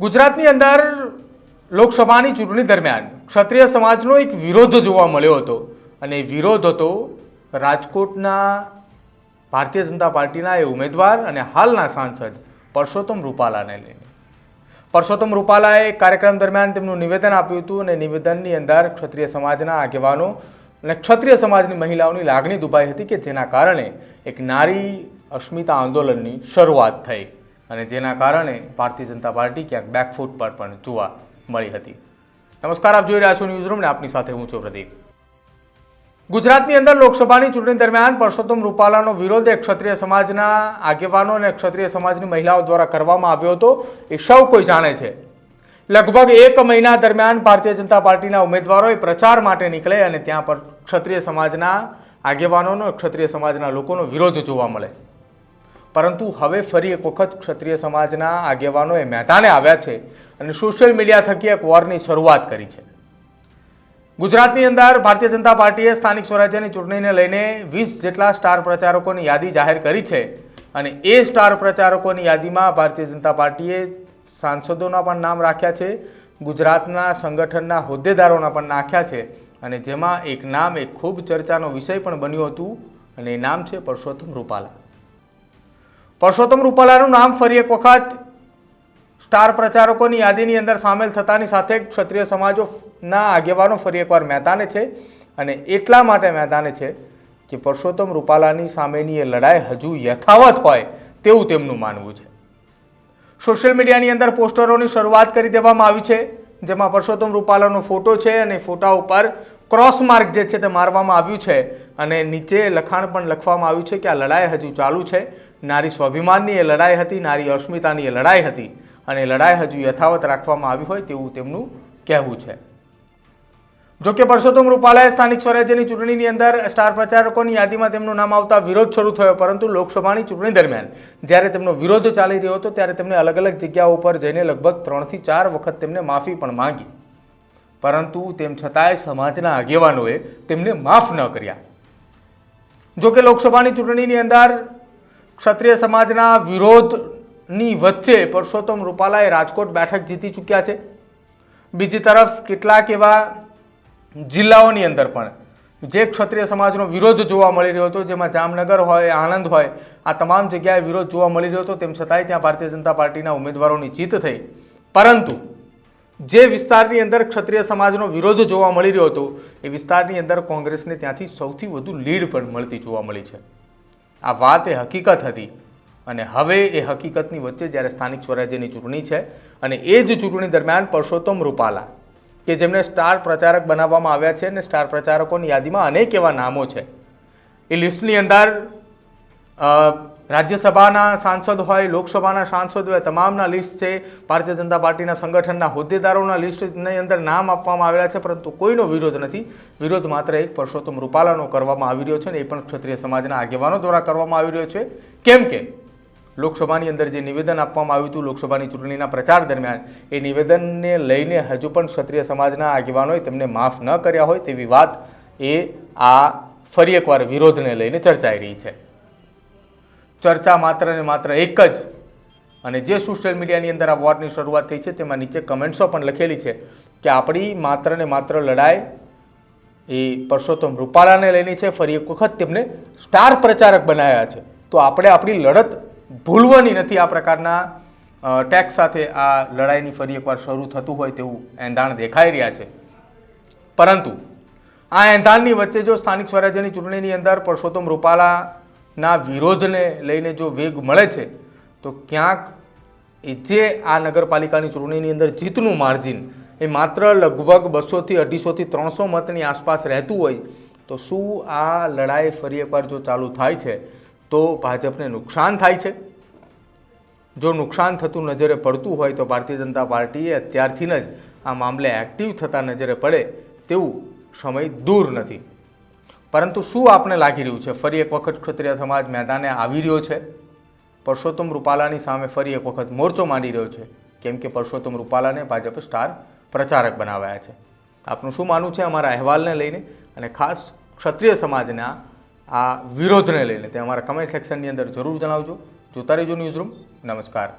ગુજરાતની અંદર લોકસભાની ચૂંટણી દરમિયાન ક્ષત્રિય સમાજનો એક વિરોધ જોવા મળ્યો હતો અને વિરોધ હતો રાજકોટના ભારતીય જનતા પાર્ટીના એ ઉમેદવાર અને હાલના સાંસદ પરસોત્તમ રૂપાલાને લઈને પરસોત્તમ રૂપાલાએ કાર્યક્રમ દરમિયાન તેમનું નિવેદન આપ્યું હતું અને નિવેદનની અંદર ક્ષત્રિય સમાજના આગેવાનો અને ક્ષત્રિય સમાજની મહિલાઓની લાગણી દુભાઈ હતી કે જેના કારણે એક નારી અસ્મિતા આંદોલનની શરૂઆત થઈ અને જેના કારણે ભારતીય જનતા પાર્ટી ક્યાંક બેકફૂટ પર પણ જોવા મળી હતી। નમસ્કાર, આપ જોઈ રહ્યા છો ન્યૂઝરૂમ ને આપની સાથે હું છું પ્રદીપ। ગુજરાતની અંદર લોકસભાની ચૂંટણી દરમિયાન પરસોત્તમ રૂપાલાનો વિરોધ ક્ષત્રિય સમાજના આગેવાનો અને ક્ષત્રિય સમાજની મહિલાઓ દ્વારા કરવામાં આવ્યો હતો એ સૌ કોઈ જાણે છે। લગભગ એક મહિના દરમિયાન ભારતીય જનતા પાર્ટીના ઉમેદવારોએ પ્રચાર માટે નીકળે અને ત્યાં પર ક્ષત્રિય સમાજના આગેવાનોનો ક્ષત્રિય સમાજના લોકોનો વિરોધ જોવા મળે, પરંતુ હવે ફરી એક વખત ક્ષત્રિય સમાજના આગેવાનોએ મેદાને આવ્યા છે અને સોશિયલ મીડિયા થકી એક વોરની શરૂઆત કરી છે। ગુજરાતની અંદર ભારતીય જનતા પાર્ટીએ સ્થાનિક સ્વરાજ્યની ચૂંટણીને લઈને 20 જેટલા સ્ટાર પ્રચારકોની યાદી જાહેર કરી છે અને એ સ્ટાર પ્રચારકોની યાદીમાં ભારતીય જનતા પાર્ટીએ સાંસદોના પણ નામ રાખ્યા છે, ગુજરાતના સંગઠનના હોદ્દેદારોના પણ નાખ્યા છે અને જેમાં એક નામ એક ખૂબ ચર્ચાનો વિષય પણ બન્યું હતું અને એ નામ છે પરસોત્તમ રૂપાલા। પરસોત્તમ રૂપાલાનું નામ ફરી એક વખત સ્ટાર પ્રચારકોની યાદીની અંદર સામેલ થતાની સાથે ક્ષત્રિય સમાજોના આગેવાનો ફરી એકવાર મેદાને છે અને એટલા માટે મેદાને છે કે પરસોત્તમ રૂપાલાની સામેની એ લડાઈ હજુ યથાવત હોય તેવું તેમનું માનવું છે। સોશિયલ મીડિયાની અંદર પોસ્ટરોની શરૂઆત કરી દેવામાં આવી છે, જેમાં પરસોત્તમ રૂપાલાનો ફોટો છે અને ફોટા ઉપર ક્રોસ માર્ક જે છે તે મારવામાં આવ્યું છે અને નીચે લખાણ પણ લખવામાં આવ્યું છે કે આ લડાઈ હજુ ચાલુ છે। નારી સ્વાભિમાનની એ લડાઈ હતી, નારી અસ્મિતાની એ લડાઈ હતી અને લડાઈ હજુ યથાવત રાખવામાં આવી હોય તેવું તેમનું કહેવું છે। જોકે પરસોત્તમ રૂપાલાએ સ્થાનિક સ્વરાજ્યની ચૂંટણીની અંદર સ્ટાર પ્રચારકોની યાદીમાં તેમનું નામ આવતા વિરોધ શરૂ થયો, પરંતુ લોકસભાની ચૂંટણી દરમિયાન જ્યારે તેમનો વિરોધ ચાલી રહ્યો હતો ત્યારે તેમણે અલગ અલગ જગ્યાઓ પર જઈને લગભગ 3 થી 4 વખત તેમને માફી પણ માંગી, પરંતુ તેમ છતાંય સમાજના આગેવાનોએ તેમને માફ ન કર્યા। જોકે લોકસભાની ચૂંટણીની અંદર ક્ષત્રિય સમાજના વિરોધની વચ્ચે પરસોત્તમ રૂપાલાએ રાજકોટ બેઠક જીતી ચૂક્યા છે। બીજી તરફ કેટલાક એવા જિલ્લાઓની અંદર પણ જે ક્ષત્રિય સમાજનો વિરોધ જોવા મળી રહ્યો હતો, જેમાં જામનગર હોય, આણંદ હોય, આ તમામ જગ્યાએ વિરોધ જોવા મળી રહ્યો હતો, તેમ છતાંય ત્યાં ભારતીય જનતા પાર્ટીના ઉમેદવારોની જીત થઈ, પરંતુ જે વિસ્તારની અંદર ક્ષત્રિય સમાજનો વિરોધ જોવા મળી રહ્યો હતો એ વિસ્તારની અંદર કોંગ્રેસને ત્યાંથી સૌથી વધુ લીડ પણ મળતી જોવા મળી છે। આ વાત એ હકીકત હતી અને હવે એ હકીકતની વચ્ચે જ્યારે સ્થાનિક સ્વરાજ્યની ચૂંટણી છે અને એ જ ચૂંટણી દરમિયાન પરસોત્તમ રૂપાલા કે જેમને સ્ટાર પ્રચારક બનાવવામાં આવ્યા છે અને સ્ટાર પ્રચારકોની યાદીમાં અનેક એવા નામો છે, એ લિસ્ટની અંદર રાજ્યસભાના સાંસદ હોય, લોકસભાના સાંસદ હોય, તમામના લિસ્ટ છે, ભારતીય જનતા પાર્ટીના સંગઠનના હોદ્દેદારોના લિસ્ટની અંદર નામ આપવામાં આવેલા છે, પરંતુ કોઈનો વિરોધ નથી। વિરોધ માત્ર એક પરસોત્તમ રૂપાલાનો કરવામાં આવી રહ્યો છે અને એ પણ ક્ષત્રિય સમાજના આગેવાનો દ્વારા કરવામાં આવી રહ્યો છે, કેમ કે લોકસભાની અંદર જે નિવેદન આપવામાં આવ્યું હતું લોકસભાની ચૂંટણીના પ્રચાર દરમિયાન, એ નિવેદનને લઈને હજુ પણ ક્ષત્રિય સમાજના આગેવાનોએ તેમને માફ ન કર્યા હોય તેવી વાત એ આ ફરી એકવાર વિરોધને લઈને ચર્ચાઈ રહી છે। ચર્ચા માત્ર ને માત્ર એક જ, અને જે સોશિયલ મીડિયાની અંદર આ વોરની શરૂઆત થઈ છે તેમાં નીચે કમેન્ટ્સો પણ લખેલી છે કે આપણી માત્ર ને માત્ર લડાઈ એ પરસોત્તમ રૂપાલાને લઈને છે, ફરી એક વખત તેમને સ્ટાર પ્રચારક બનાવ્યા છે, તો આપણે આપણી લડત ભૂલવાની નથી। આ પ્રકારના ટેક્સ સાથે આ લડાઈની ફરી એકવાર શરૂ થતું હોય તેવું એંધાણ દેખાઈ રહ્યા છે, પરંતુ આ એંધાણની વચ્ચે જો સ્થાનિક સ્વરાજ્યની ચૂંટણીની અંદર પરસોત્તમ રૂપાલાના વિરોધને લઈને જો વેગ મળે છે તો ક્યાંક એ જે આ નગરપાલિકાની ચૂંટણીની અંદર જીતનું માર્જિન એ માત્ર લગભગ 200 થી 250 થી 300 મતની આસપાસ રહેતું હોય તો શું આ લડાઈ ફરી એકવાર જો ચાલુ થાય છે તો ભાજપને નુકસાન થાય છે? જો નુકસાન થતું નજરે પડતું હોય તો ભારતીય જનતા પાર્ટીએ અત્યારથી જ આ મામલે એક્ટિવ થતા નજરે પડે તેવું સમય દૂર નથી। પરંતુ શું આપને લાગી રહ્યું છે ફરી એક વખત ક્ષત્રિય સમાજ મેદાને આવી રહ્યો છે, પરસોત્તમ રૂપાલાની સામે ફરી એક વખત મોરચો માંડી રહ્યો છે, કેમ કે પરસોત્તમ રૂપાલાને ભાજપે સ્ટાર પ્રચારક બનાવ્યા છે? આપનું શું માનવું છે અમારા અહેવાલને લઈને અને ખાસ ક્ષત્રિય સમાજના આ વિરોધને લઈને તે અમારા કમેન્ટ સેક્શનની અંદર જરૂર જણાવજો। જોતા રહેજો ન્યૂઝરૂમ। નમસ્કાર।